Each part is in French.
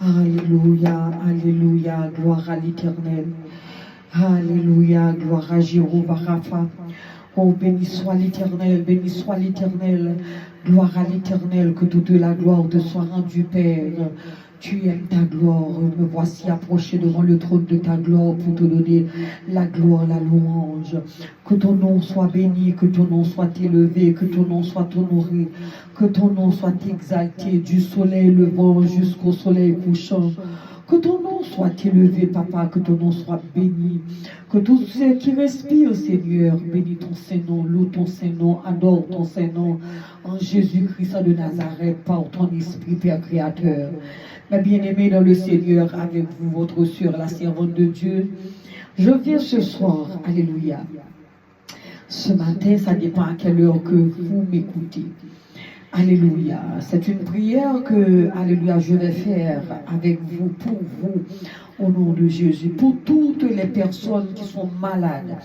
Alléluia, Alléluia, gloire à l'Éternel. Alléluia, gloire à Jéhovah Rapha. Oh, béni soit l'Éternel, béni soit l'Éternel. Gloire à l'Éternel, que toute la gloire te soit rendue, Père. Tu aimes ta gloire. Me voici approché devant le trône de ta gloire pour te donner la gloire, la louange. Que ton nom soit béni, que ton nom soit élevé, que ton nom soit honoré, que ton nom soit exalté du soleil levant jusqu'au soleil couchant. Que ton nom soit élevé, Papa, que ton nom soit béni. Que tous ceux qui respirent, Seigneur, bénis ton Saint-Nom, loue ton Saint-Nom, adore ton Saint-Nom, en Jésus-Christ de Nazareth, par ton Esprit, Père Créateur. Mes bien-aimés dans le Seigneur, avec vous, votre sœur, la servante de Dieu, je viens ce soir, alléluia. Ce matin, ça dépend à quelle heure que vous m'écoutez. Alléluia. C'est une prière que, alléluia, je vais faire avec vous, pour vous, au nom de Jésus. Pour toutes les personnes qui sont malades,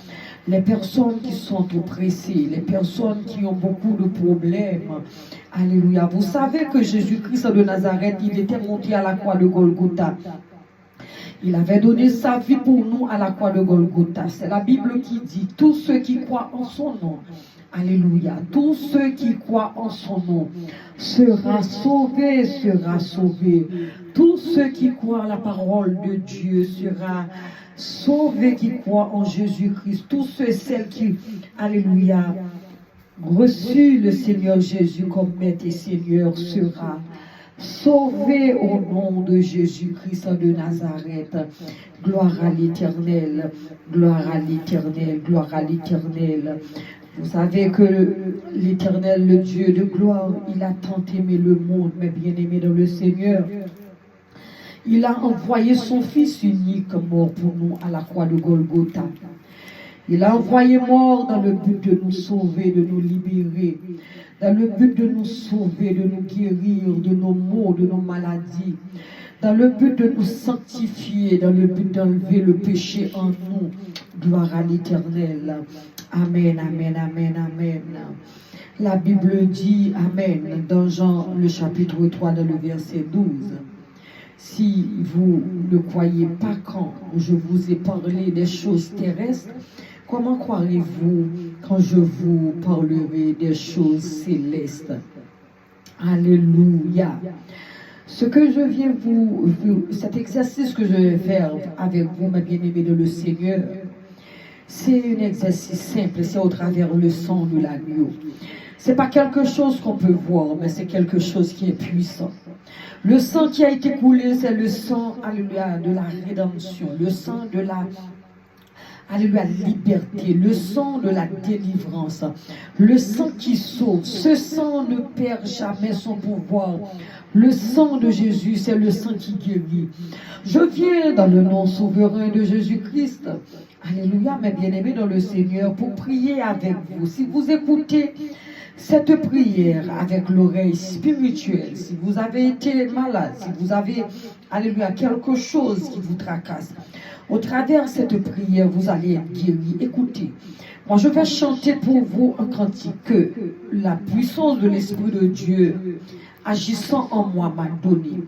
les personnes qui sont oppressées, les personnes qui ont beaucoup de problèmes. Alléluia. Vous savez que Jésus-Christ de Nazareth, il était monté à la croix de Golgotha. Il avait donné sa vie pour nous à la croix de Golgotha. C'est la Bible qui dit, tous ceux qui croient en son nom, alléluia, tous ceux qui croient en son nom sera sauvé, sera sauvé. Tous ceux qui croient en la parole de Dieu sera sauvé, qui croient en Jésus-Christ. Tous ceux et celles qui, alléluia, reçu le Seigneur Jésus comme Maître et Seigneur sera sauvé au nom de Jésus-Christ de Nazareth. Gloire à l'Éternel, gloire à l'Éternel, gloire à l'Éternel. Vous savez que l'Éternel, le Dieu de gloire, il a tant aimé le monde, mes bien-aimés dans le Seigneur. Il a envoyé son Fils unique mort pour nous à la croix de Golgotha. Il a envoyé mort dans le but de nous sauver, de nous libérer, dans le but de nous sauver, de nous guérir de nos maux, de nos maladies, dans le but de nous sanctifier, dans le but d'enlever le péché en nous. Gloire à l'Éternel. Amen, amen, amen, amen. La Bible dit, amen, dans Jean le chapitre 3, dans le verset 12. Si vous ne croyez pas quand je vous ai parlé des choses terrestres, comment croirez-vous quand je vous parlerai des choses célestes? Alléluia. Ce que je viens cet exercice que je vais faire avec vous, mes bien-aimés de le Seigneur, c'est un exercice simple, c'est au travers le sang de l'agneau. C'est pas quelque chose qu'on peut voir, mais c'est quelque chose qui est puissant. Le sang qui a été coulé, c'est le sang, alléluia, de la rédemption, le sang de la, alléluia, liberté, le sang de la délivrance, le sang qui sauve. Ce sang ne perd jamais son pouvoir. Le sang de Jésus, c'est le sang qui guérit. Je viens dans le nom souverain de Jésus-Christ, alléluia, mes bien-aimés dans le Seigneur, pour prier avec vous. Si vous écoutez cette prière avec l'oreille spirituelle, si vous avez été malade, si vous avez, alléluia, quelque chose qui vous tracasse, au travers de cette prière, vous allez être guéri. Écoutez, moi je vais chanter pour vous un cantique que la puissance de l'Esprit de Dieu agissant en moi m'a donné.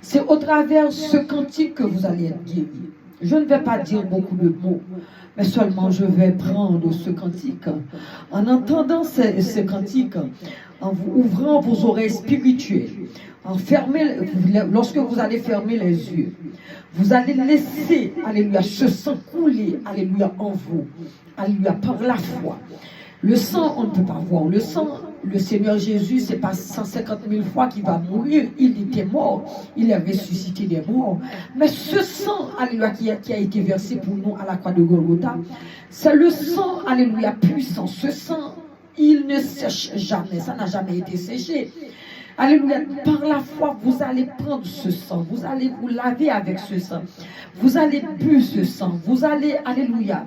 C'est au travers de ce cantique que vous allez être guéri. Je ne vais pas dire beaucoup de mots, mais seulement je vais prendre ce cantique. En entendant ce cantique, en vous ouvrant vos oreilles spirituelles, lorsque vous allez fermer les yeux, vous allez laisser, alléluia, ce sang couler, alléluia, en vous, alléluia, par la foi. Le sang, on ne peut pas voir. Le sang, le Seigneur Jésus, c'est pas 150 000 fois qu'il va mourir. Il était mort. Il est ressuscité des morts. Mais ce sang, alléluia, qui a été versé pour nous à la croix de Golgotha, c'est le sang, alléluia, puissant. Ce sang, il ne sèche jamais. Ça n'a jamais été séché. Alléluia. Par la foi, vous allez prendre ce sang. Vous allez vous laver avec ce sang. Vous allez bu ce sang. Vous allez, alléluia,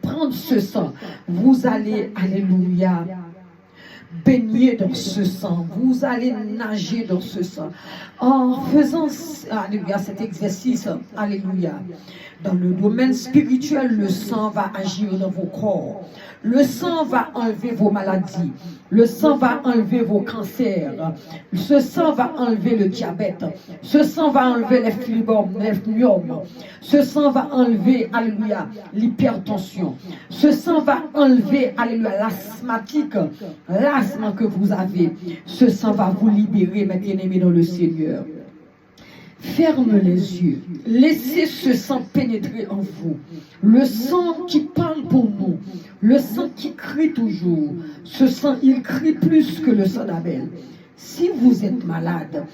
prendre ce sang. Vous allez, alléluia, baigner dans ce sang. Vous allez nager dans ce sang. En faisant, alléluia, cet exercice, alléluia, dans le domaine spirituel, le sang va agir dans vos corps. Le sang va enlever vos maladies. Le sang va enlever vos cancers. Ce sang va enlever le diabète. Ce sang va enlever les phlébomes. Ce sang va enlever, alléluia, l'hypertension. Ce sang va enlever, alléluia, l'asthmatique, l'asthme que vous avez. Ce sang va vous libérer, mes bien-aimés dans le Seigneur. Ferme les yeux. Laissez ce sang pénétrer en vous. Le sang qui parle pour nous. Le sang qui crie toujours. Ce sang, il crie plus que le sang d'Abel. Si vous êtes malade,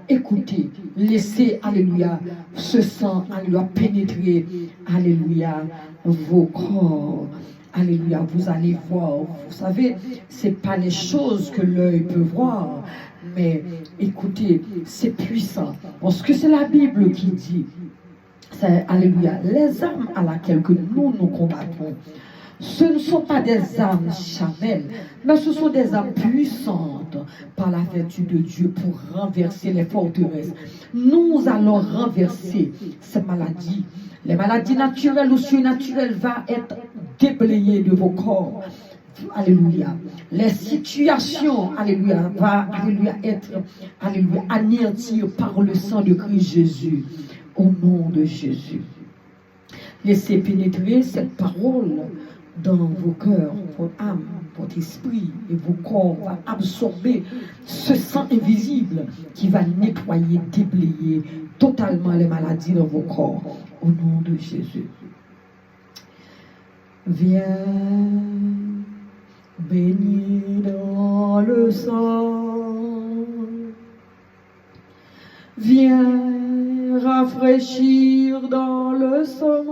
écoutez, laissez, alléluia, ce sang, alléluia, pénétrer, alléluia, vos corps. Alléluia, vous allez voir. Vous savez, ce n'est pas les choses que l'œil peut voir. Mais écoutez, c'est puissant. Parce que c'est la Bible qui dit, alléluia, les armes à laquelle que nous combattons, ce ne sont pas des armes charnelles, mais ce sont des armes puissantes par la vertu de Dieu pour renverser les forteresses. Nous allons renverser ces maladies. Les maladies naturelles ou surnaturelles vont être déblayées de vos corps. Alléluia. Les situations, alléluia, va, alléluia, être, alléluia, anéantir par le sang de Christ Jésus. Au nom de Jésus. Laissez pénétrer cette parole dans vos cœurs, votre âme, votre esprit et vos corps va absorber ce sang invisible qui va nettoyer, déblayer totalement les maladies dans vos corps. Au nom de Jésus. Viens baigner dans le sang. Viens rafraîchir dans le sang.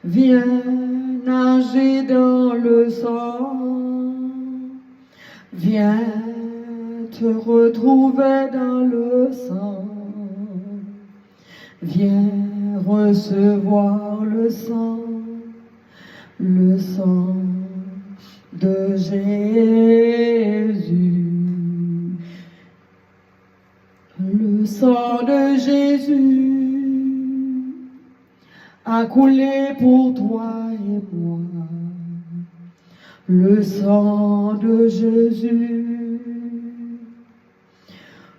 Viens nager dans le sang. Viens te retrouver dans le sang. Viens recevoir le sang de Jésus. Le sang de Jésus a coulé pour toi et moi. Le sang de Jésus,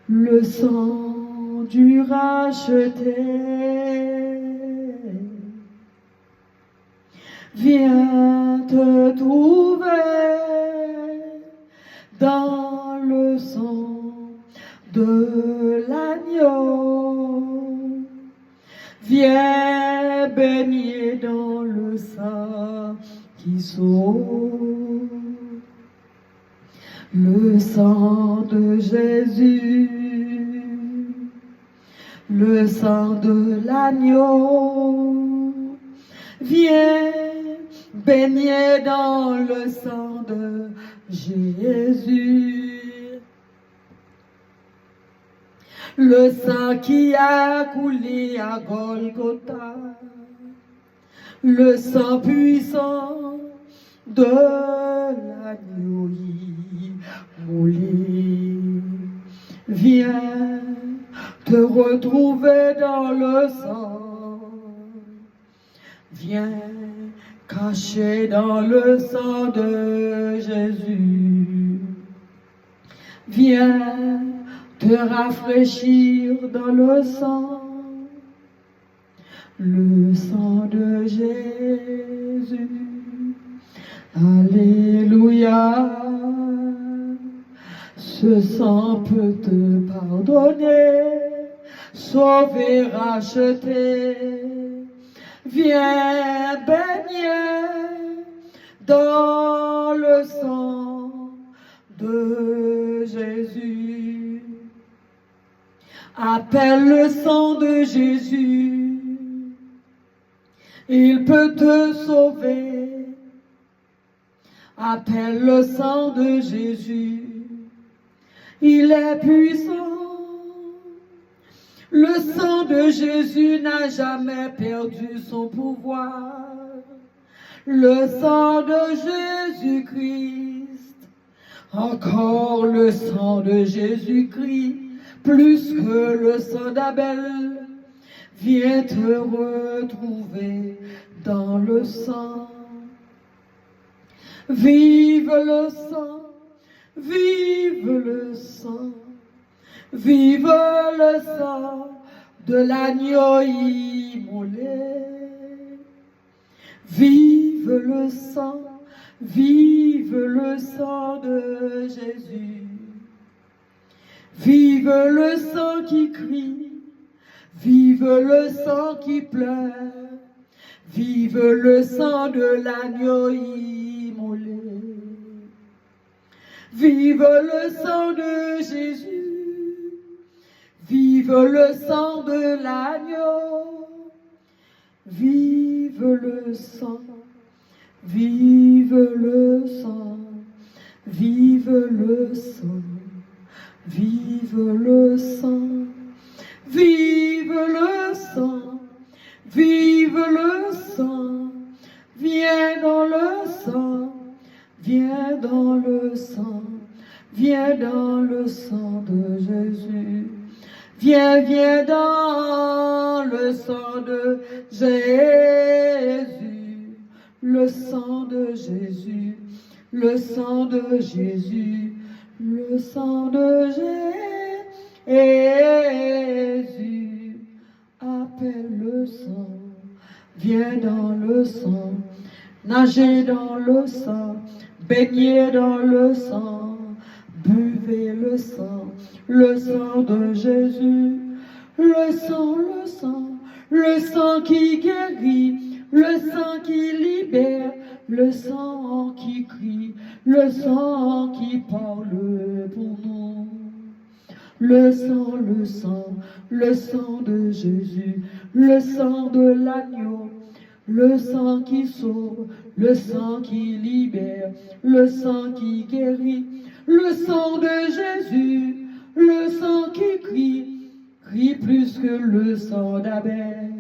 le sang du racheté. Viens te trouver dans le sang de l'agneau. Viens baigner dans le sang qui sauve. Le sang de Jésus, le sang de l'agneau. Viens baigner dans le sang de Jésus. Le sang qui a coulé à Golgotha, le sang puissant de l'agneau moulé. Viens te retrouver dans le sang. Viens caché dans le sang de Jésus. Viens te rafraîchir dans le sang de Jésus. Alléluia. Ce sang peut te pardonner, sauver, racheter. Viens baigner dans le sang de Jésus. Appelle le sang de Jésus. Il peut te sauver. Appelle le sang de Jésus. Il est puissant. Le sang de Jésus n'a jamais perdu son pouvoir. Le sang de Jésus-Christ, encore le sang de Jésus-Christ, plus que le sang d'Abel, vient te retrouver dans le sang Vive le sang, vive le sang, vive le sang de l'agneau immolé. Vive le sang de Jésus. Vive le sang qui crie, vive le sang qui pleure, vive le sang de l'agneau immolé. Vive le sang de Jésus, vive le sang de l'agneau, vive le sang, vive le sang, vive le sang, vive le sang, vive le sang, vive le sang, viens dans le sang, viens dans le sang, viens dans le sang de Jésus. Viens, viens dans le sang de Jésus, le sang de Jésus, le sang de Jésus, le sang de Jésus. Appelle le sang, viens dans le sang, nagez dans le sang, baignez dans le sang, buvez le sang de Jésus, le sang qui guérit, le sang qui libère, le sang qui crie, le sang qui parle pour nous. Le sang de Jésus, le sang de l'agneau, le sang qui sauve, le sang qui libère, le sang qui guérit, le sang de Jésus, le sang qui crie plus que le sang d'Abel.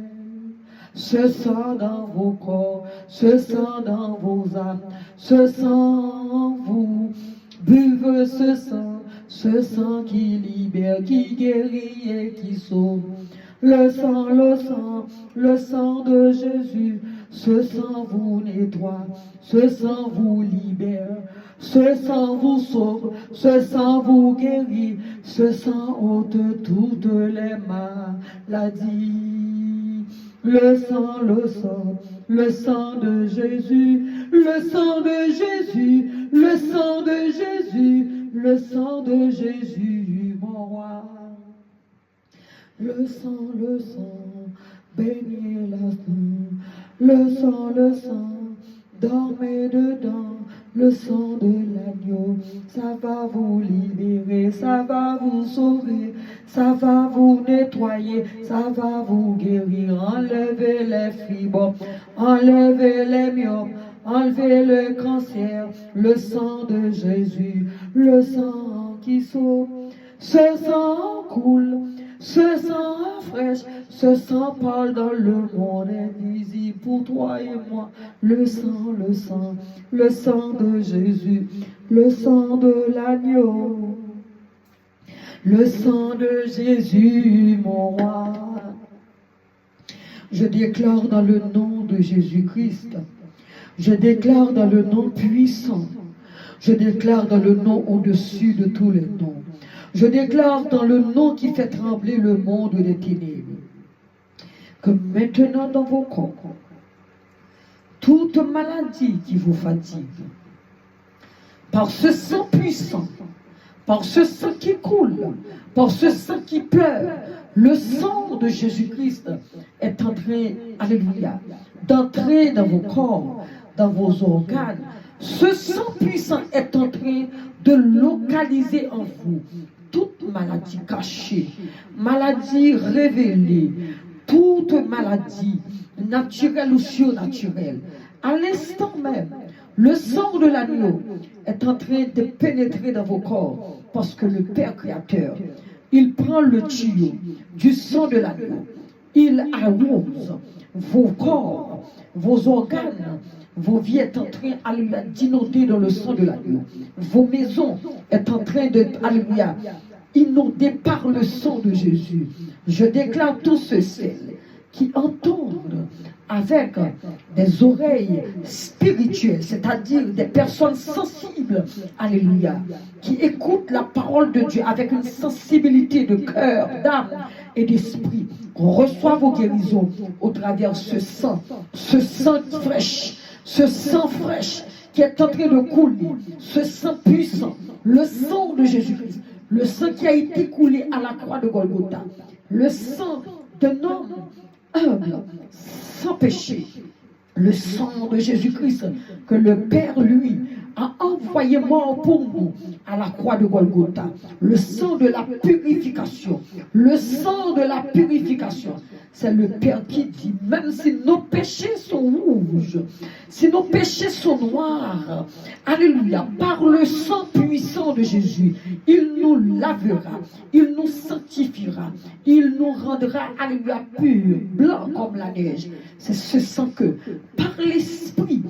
Ce sang dans vos corps, ce sang dans vos âmes, ce sang en vous, buvez ce sang qui libère, qui guérit et qui sauve. Le sang de Jésus, ce sang vous nettoie, ce sang vous libère, ce sang vous sauve, ce sang vous guérit, ce sang ôte toutes les maladies. Le sang de Jésus, le sang de Jésus, le sang de Jésus, le sang de Jésus, mon roi. Le sang, baignez la fin. Le sang, dormez dedans. Le sang de l'agneau, ça va vous libérer, ça va vous sauver, ça va vous nettoyer, ça va vous guérir. Enlevez les fibres, enlevez les myopes, enlevez le cancer. Le sang de Jésus, le sang qui sauve. Ce sang coule, ce sang fraîche, ce sang parle dans le monde invisible pour toi et moi. Le sang de Jésus, le sang de l'agneau, le sang de Jésus, mon roi. Je déclare dans le nom de Jésus-Christ, je déclare dans le nom puissant, je déclare dans le nom au-dessus de tous les noms. Je déclare dans le nom qui fait trembler le monde des ténèbres, que maintenant dans vos corps, toute maladie qui vous fatigue, par ce sang puissant, par ce sang qui coule, par ce sang qui pleure, le sang de Jésus-Christ est en train, alléluia, d'entrer dans vos corps, dans vos organes. Ce sang puissant est en train de localiser en vous toute maladie cachée, maladie révélée, toute maladie naturelle ou surnaturelle. À l'instant même, le sang de l'agneau est en train de pénétrer dans vos corps parce que le Père Créateur, il prend le tuyau du sang de l'agneau, il arrose vos corps, vos organes, vos vies est en train, alléluia, d'inonder dans le sang de l'agneau. Vos maisons est en train de, alléluia, inonder par le sang de Jésus. Je déclare tous ceux qui entendent, avec des oreilles spirituelles, c'est-à-dire des personnes sensibles, alléluia, qui écoutent la parole de Dieu avec une sensibilité de cœur, d'âme et d'esprit, reçoit vos guérisons au travers ce sang fraîche, ce sang fraîche qui est en train de couler, ce sang puissant, le sang de Jésus-Christ, le sang qui a été coulé à la croix de Golgotha, le sang d'un homme humble, sans péché, le sang de Jésus-Christ que le Père, lui, a envoyé mort pour nous à la croix de Golgotha. Le sang de la purification. Le sang de la purification. C'est le Père qui dit, même si nos péchés sont rouges, si nos péchés sont noirs, alléluia, par le sang puissant de Jésus, il nous lavera, il nous sanctifiera, il nous rendra, alléluia, purs, blancs comme la neige. C'est ce sang que, par l'Esprit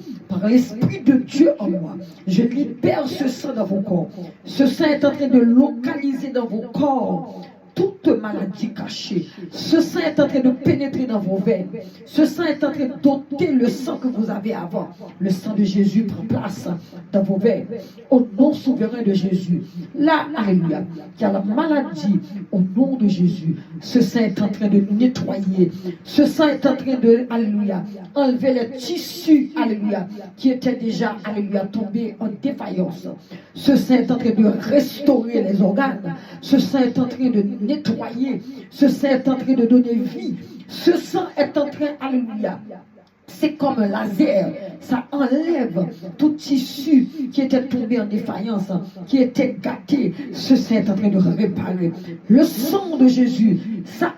de Dieu en moi, je libère ce sang dans vos corps. Ce sang est en train de localiser dans vos corps toute maladie cachée. Ce sang est en train de pénétrer dans vos veines. Ce sang est en train d'ôter le sang que vous avez avant. Le sang de Jésus prend place dans vos veines. Au nom souverain de Jésus. Là, alléluia, il y a la maladie. Au nom de Jésus, ce sang est en train de nettoyer. Ce sang est en train de, alléluia, enlever les tissus, alléluia, qui étaient déjà, alléluia, tombés en défaillance. Ce sang est en train de restaurer les organes. Ce sang est en train de nettoyer. Ce sang est en train de donner vie. Ce sang est en train, alléluia, c'est comme un laser, ça enlève tout tissu qui était tombé en défaillance, qui était gâté. Ce sang est en train de réparer. Le sang de Jésus, ça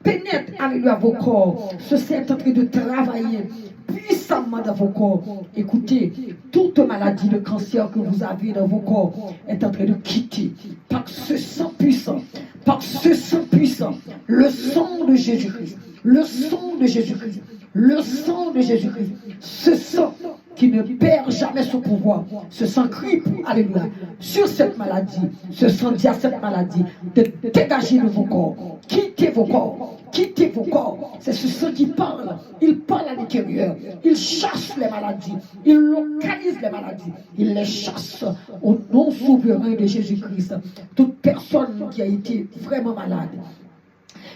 pénètre, alléluia, vos corps. Ce sang est en train de travailler puissamment dans vos corps. Écoutez, toute maladie de cancer que vous avez dans vos corps est en train de quitter par ce sang puissant, par ce sang puissant, le sang de Jésus-Christ, le sang de Jésus-Christ, le sang de Jésus-Christ, ce sang qui ne perd jamais son pouvoir, ce sang crie, alléluia, sur cette maladie, ce sang dit à cette maladie de dégager de vos corps, quittez vos corps, quittez vos corps. C'est ce sang qui parle, il parle à l'intérieur, il chasse les maladies, il localise les maladies, il les chasse au nom souverain de Jésus-Christ. Toute personne qui a été vraiment malade,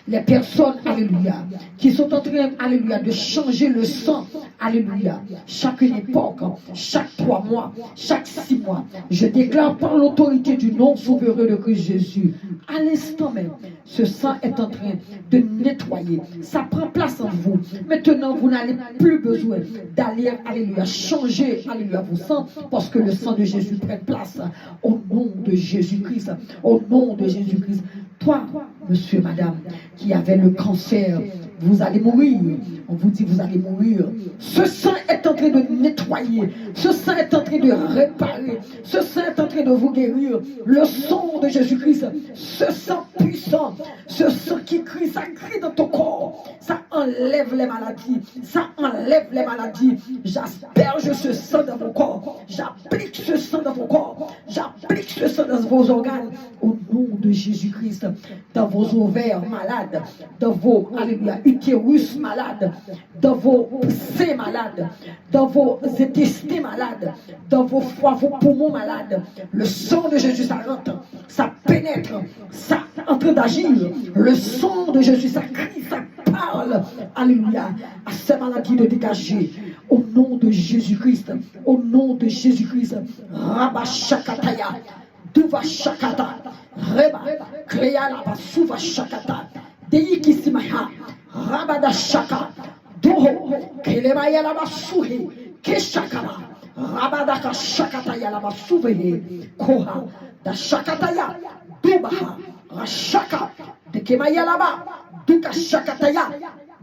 les personnes, alléluia, qui sont en train, alléluia, de changer le sang, alléluia, chaque époque, chaque 3 mois, chaque 6 mois, je déclare par l'autorité du nom souverain de Christ Jésus, à l'instant même, ce sang est en train de nettoyer, ça prend place en vous. Maintenant, vous n'avez plus besoin d'aller, alléluia, changer, alléluia, vos sangs, parce que le sang de Jésus prend place au nom de Jésus-Christ, au nom de Jésus-Christ. Toi, monsieur, madame, qui avait le cancer, vous allez mourir. On vous dit, vous allez mourir. Ce sang est en train de nettoyer. Ce sang est en train de réparer. Ce sang est en train de vous guérir. Le sang de Jésus-Christ, ce sang puissant, ce sang qui crie, ça crie dans ton corps. Ça enlève les maladies. Ça enlève les maladies. J'asperge ce sang dans vos corps. J'applique ce sang dans vos corps. J'applique ce sang dans vos organes. Au nom de Jésus-Christ, dans vos ovaires malades, dans vos, alléluia, utérus malades, dans vos seins malades, dans vos intestins malades, dans vos foies, vos poumons malades. Le sang de Jésus, ça rentre, ça pénètre, ça est en train d'agir. Le sang de Jésus, ça crie, ça parle, alléluia, à ces maladies de dégager. Au nom de Jésus-Christ, au nom de Jésus-Christ, Rabashakataya, Duva Shakata, Reba, Kreala Basuva Shakata, Deiki Simaha, Rabada Shaka, Doho, Kelemaya Labasuhi, Keshakama, Rabadaka Shakataya Labasuve, Koha, Da Shakataya, Dubaha, Rashaka, de Kemaya Laba, Duka Shakataya,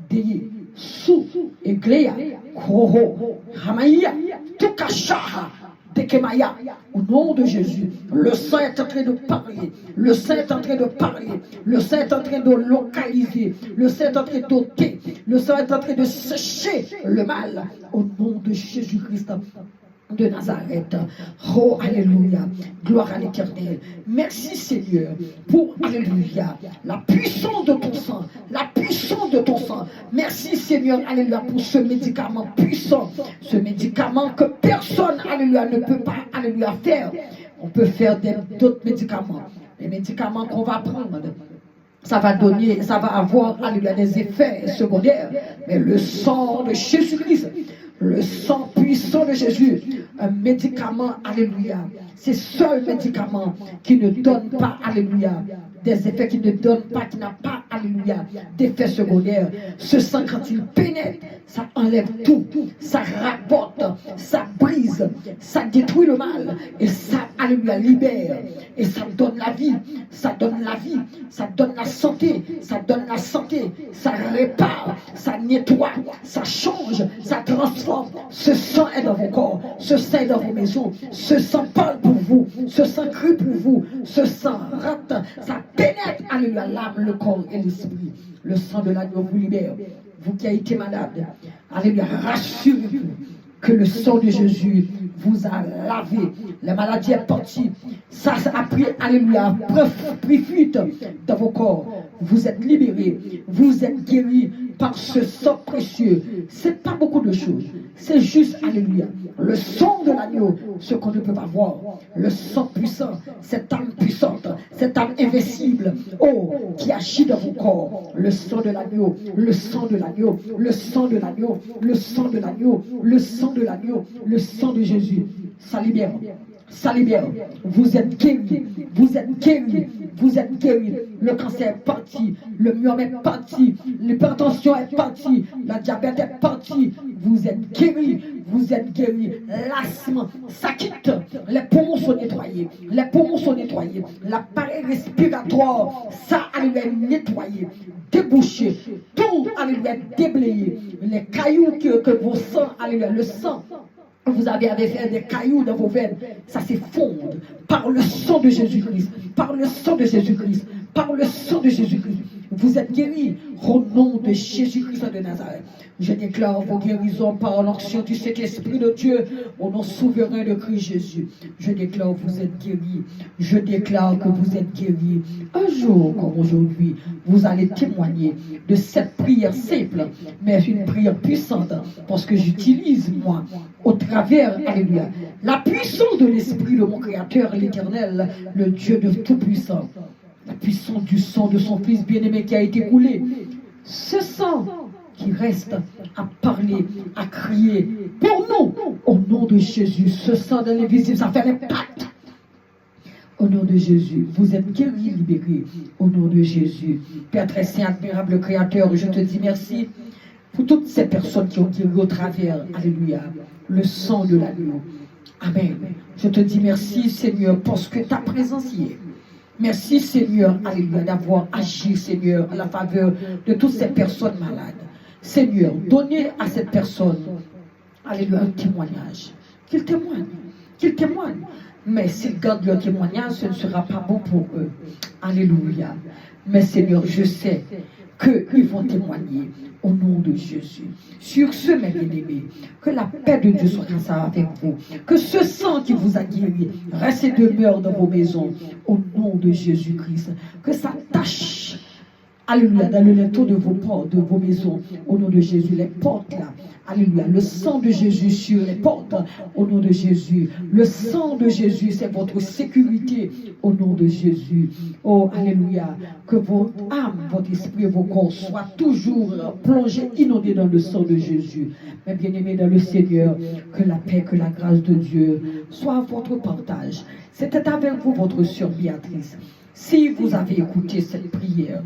Deyi, Su, Eglea, Koho, Hamaya, Duka Shaha. Dekemaya, au nom de Jésus, le sang est en train de parler, le sang est en train de parler, le sang est en train de localiser, le sang est en train d'ôter, le sang est en train de sécher le mal, au nom de Jésus-Christ. de Nazareth. Oh, alléluia. Gloire à l'Éternel. Merci Seigneur pour, alléluia, la puissance de ton sang. La puissance de ton sang. Merci Seigneur, alléluia, pour ce médicament puissant. Ce médicament que personne, alléluia, ne peut pas, alléluia, faire. On peut faire d'autres médicaments. Les médicaments qu'on va prendre, ça va donner, ça va avoir, alléluia, des effets secondaires. Mais le sang de Jésus-Christ, le sang puissant de Jésus, un médicament, alléluia, c'est seul médicament qui ne donne pas, alléluia, des effets, qui ne donne pas, qui n'a pas, alléluia, d'effets secondaires. Ce sang, quand il pénètre, ça enlève tout, ça rapporte, ça brise, ça détruit le mal, et ça, alléluia, libère, et ça donne la vie, ça donne la vie, ça donne la santé, ça donne la santé, ça répare, ça nettoie, ça change, ça transforme. Ce sang est dans vos corps, ce sang est dans vos maisons, ce sang parle pour vous, ce sang crie pour vous, ce sang rate, ça pénètre, alléluia, l'âme, le corps et l'esprit. Le sang de l'agneau vous libère. Vous qui avez été malade, alléluia, rassurez-vous que le sang de Jésus vous a lavé. La maladie est partie. Ça a pris, alléluia, pris fuite dans vos corps. Vous êtes libérés. Vous êtes guéris par ce sang précieux. C'est pas beaucoup de choses. C'est juste, alléluia, le sang de l'agneau, ce qu'on ne peut pas voir. Le sang puissant, cette âme puissante, cette âme invincible, oh, qui agit dans vos corps. Le sang de l'agneau, le sang de l'agneau, le sang de l'agneau, le sang de l'agneau, le sang de l'agneau, le sang de Jésus. Ça libère. Ça libère. Vous êtes guéris. Vous êtes guéris. Vous êtes guéris. Le cancer est parti. Le myome est parti. L'hypertension est partie. La diabète est partie. Vous êtes guéris. Vous êtes guéris. L'asthme, ça quitte. Les poumons sont nettoyés. Les poumons sont nettoyés. L'appareil respiratoire, ça allait être nettoyé, débouché. Tout allait être déblayé. Les cailloux que vos sangs, alléluia, le sang, vous avez fait des cailloux dans vos veines, ça s'effondre par le sang de Jésus-Christ, par le sang de Jésus-Christ, par le sang de Jésus-Christ. Vous êtes guéris au nom de Jésus-Christ de Nazareth. Je déclare vos guérisons par l'onction du Saint-Esprit de Dieu, au nom souverain de Christ Jésus. Je déclare que vous êtes guéris. Je déclare que vous êtes guéris. Un jour comme aujourd'hui, vous allez témoigner de cette prière simple, mais une prière puissante, parce que j'utilise, moi, au travers, alléluia, la puissance de l'Esprit de mon Créateur, l'Éternel, le Dieu de Tout-Puissant. La puissance du sang de son Fils bien-aimé qui a été coulé. Ce sang qui reste à parler, à crier pour nous, au nom de Jésus. Ce sang de l'invisible, ça fait l'impact. Au nom de Jésus, vous êtes guéris, libérés. Au nom de Jésus. Père très saint, admirable Créateur, je te dis merci pour toutes ces personnes qui ont guéri au travers, alléluia, le sang de l'agneau. Amen. Je te dis merci, Seigneur, parce que ta présence y est. Merci Seigneur, alléluia, d'avoir agi, Seigneur, à la faveur de toutes ces personnes malades. Seigneur, donnez à cette personne, alléluia, un témoignage. Qu'il témoigne. Mais s'ils gardent leur témoignage, ce ne sera pas bon pour eux. Alléluia. Mais Seigneur, je sais qu'ils vont témoigner au nom de Jésus. Sur ce, mes bien-aimés, que la paix de Dieu soit avec vous. Que ce sang qui vous a guéri reste et demeure dans vos maisons au nom de Jésus-Christ. Que ça tâche, alléluia, dans le linteau de vos portes, de vos maisons, au nom de Jésus. Les portes là, alléluia, le sang de Jésus sur les portes, au nom de Jésus. Le sang de Jésus, c'est votre sécurité, au nom de Jésus. Oh, alléluia, que votre âme, votre esprit et vos corps soient toujours plongés, inondés dans le sang de Jésus. Mes bien-aimés dans le Seigneur, que la paix, que la grâce de Dieu soit votre partage. C'était avec vous, votre sœur Béatrice. Si vous avez écouté cette prière,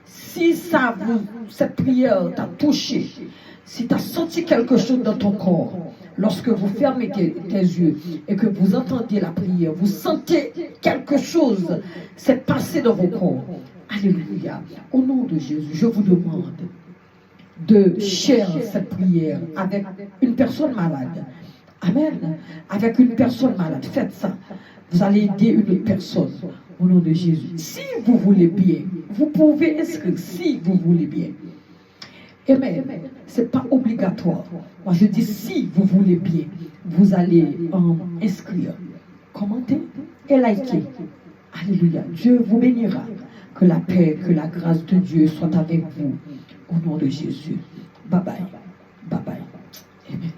si cette prière t'a touché, si tu as senti quelque chose dans ton corps, lorsque vous fermez tes yeux et que vous entendez la prière, vous sentez quelque chose s'est passé dans vos corps. Alléluia. Au nom de Jésus, je vous demande de share cette prière avec une personne malade. Amen. Avec une personne malade. Faites ça. Vous allez aider une personne. Au nom de Jésus. Si vous voulez bien, vous pouvez inscrire si vous voulez bien. Amen. c'est pas obligatoire. Moi, je dis, si vous voulez bien, vous allez inscrire, commenter et liker. Alléluia. Dieu vous bénira. Que la paix, que la grâce de Dieu soit avec vous. Au nom de Jésus. Bye bye. Bye bye. Amen.